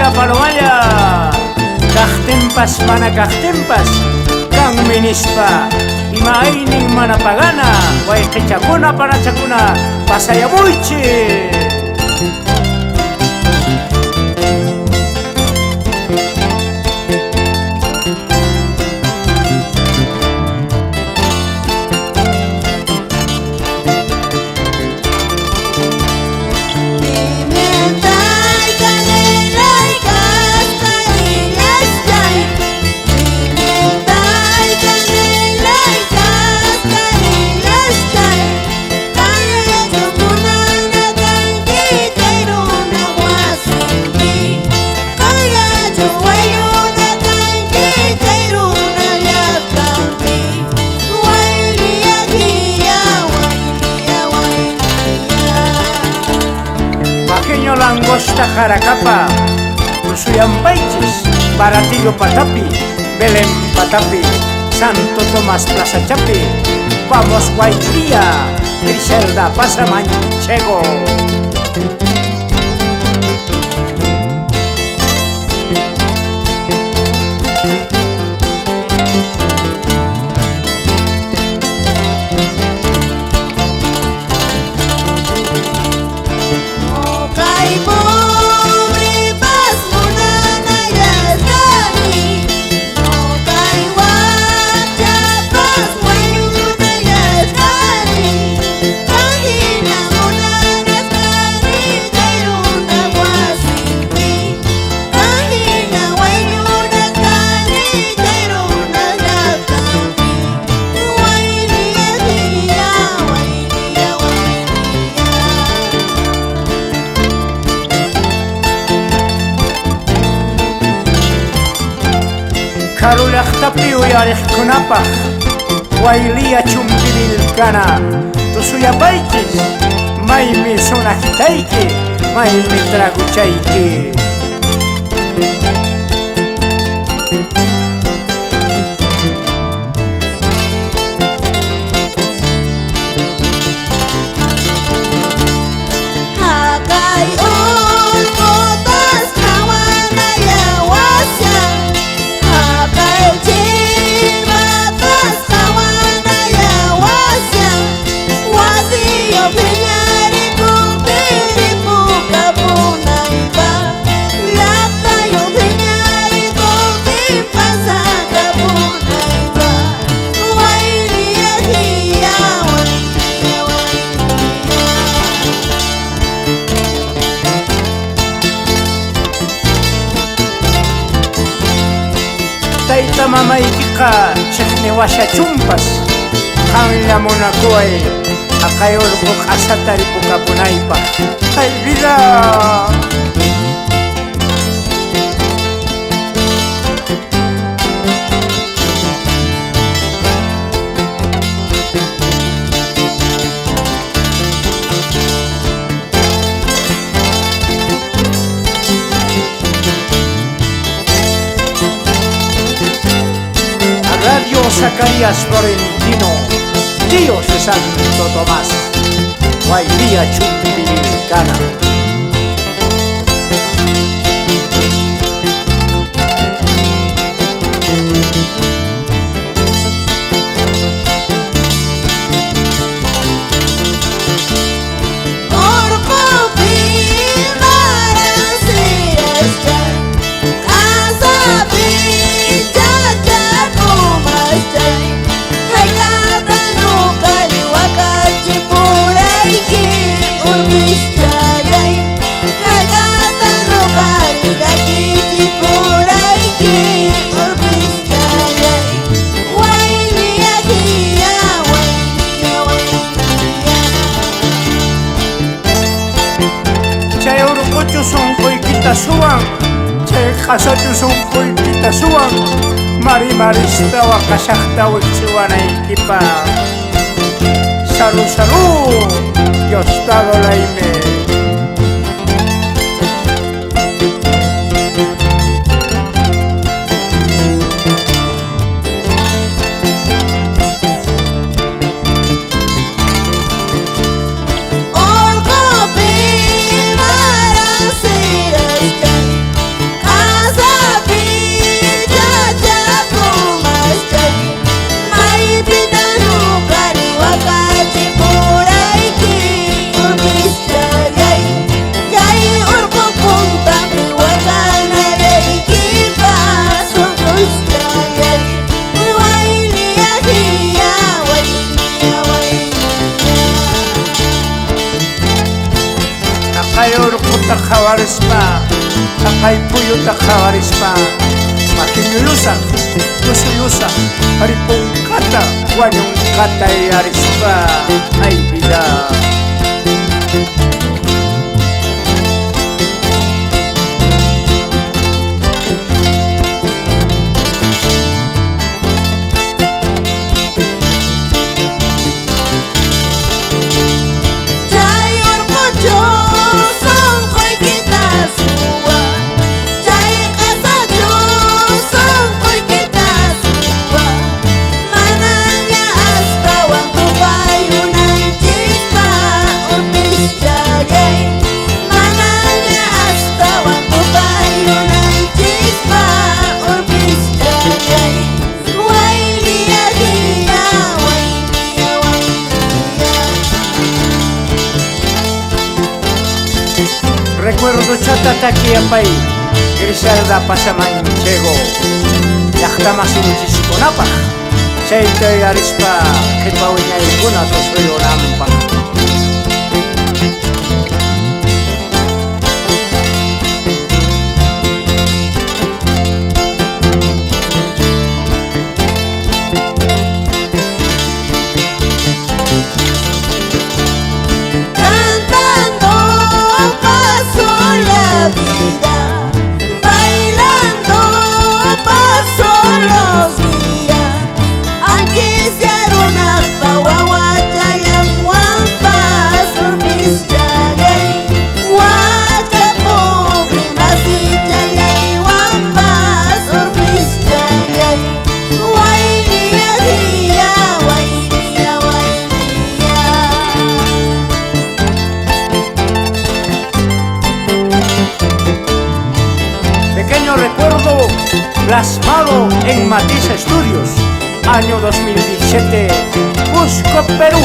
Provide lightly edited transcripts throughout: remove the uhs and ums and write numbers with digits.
palomalla palomalla kaqtinpas mana kaqtinpas kan minispa imaynin mana pagana wayqichakuna panachakuna pasayamuychi. Langosta Jaracapa, Usuyampaichis, Baratillo Patapi, Belén Patapi, Santo Tomás Plaza Chapi, vamos Guaitía, Griselda Pasa Manchego. Karulaqtapi uyariqkunapaq wayliya chumpirilkana tusuyapaychis maymi sunaqtayki maymi traguchayki. Tayta mamaykiqa chiqni washa chumpas qanllamunakuway aqay urqu q'asata ripukapunaypaq. ¡Ay vida! Radio Zacarías Florentino, Dios de Santo Tomás, Guailía Chumpirilcana. Suwan, chay qasachu sunquykita suwan, marimarista wakashaqta wichiwanaykipaq. Salud, salud, Diosdado Laime. urquta qawarispa taqay puyuta qawarispa makiñuyusa tusuyusa haripunkata wañunkata yarispa ay vida. Recuerdo chatataki apay Griselda pasamanchego llaqtamasinchikkunapaq chayta yarispa qhipawiñaykuna tusuyunanpaq. Recuerdo plasmado en Matiz Estudios, año 2017, Cusco, Perú.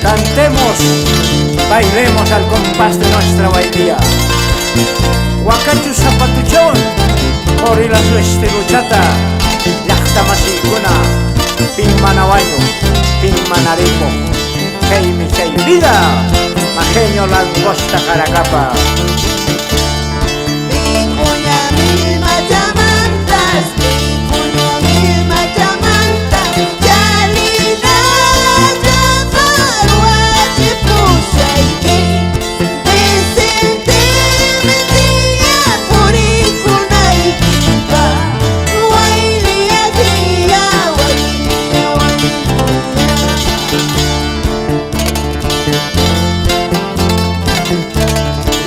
Cantemos, bailemos al compás de nuestra bailía. Huacachu zapatuchón, orila su estiluchata, llaqtamasikuna, pinmanawaño, pinmanaripo, chaymi chay vida, majeño langosta caracapa.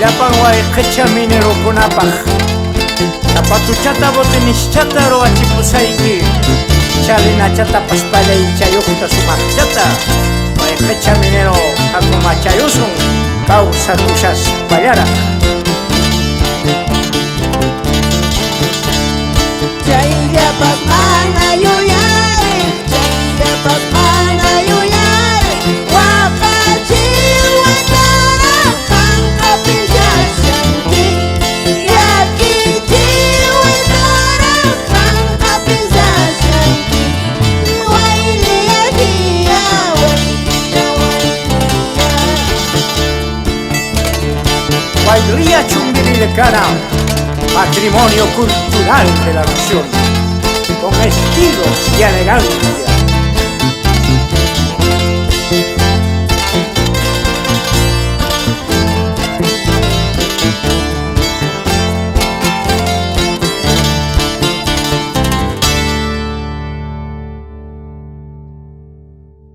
Llapanway qhicha minerukunapaq zapatuchata botinischata ruwachipusayki chalinachata paspallay chayuqta sumaqchata way qhicha minero hakumachayusun kawsakushaspallarak. Chayllapas mana yuyari, chayllapas mana yuyari, waqachiwatara hankapi llashanki, yakichiwatara hankapi llashanki, wayliya hiya, wayliya wayliya. Wayliya Chumbivilcana, patrimonio cultural de la nación, con estilo y elegancia.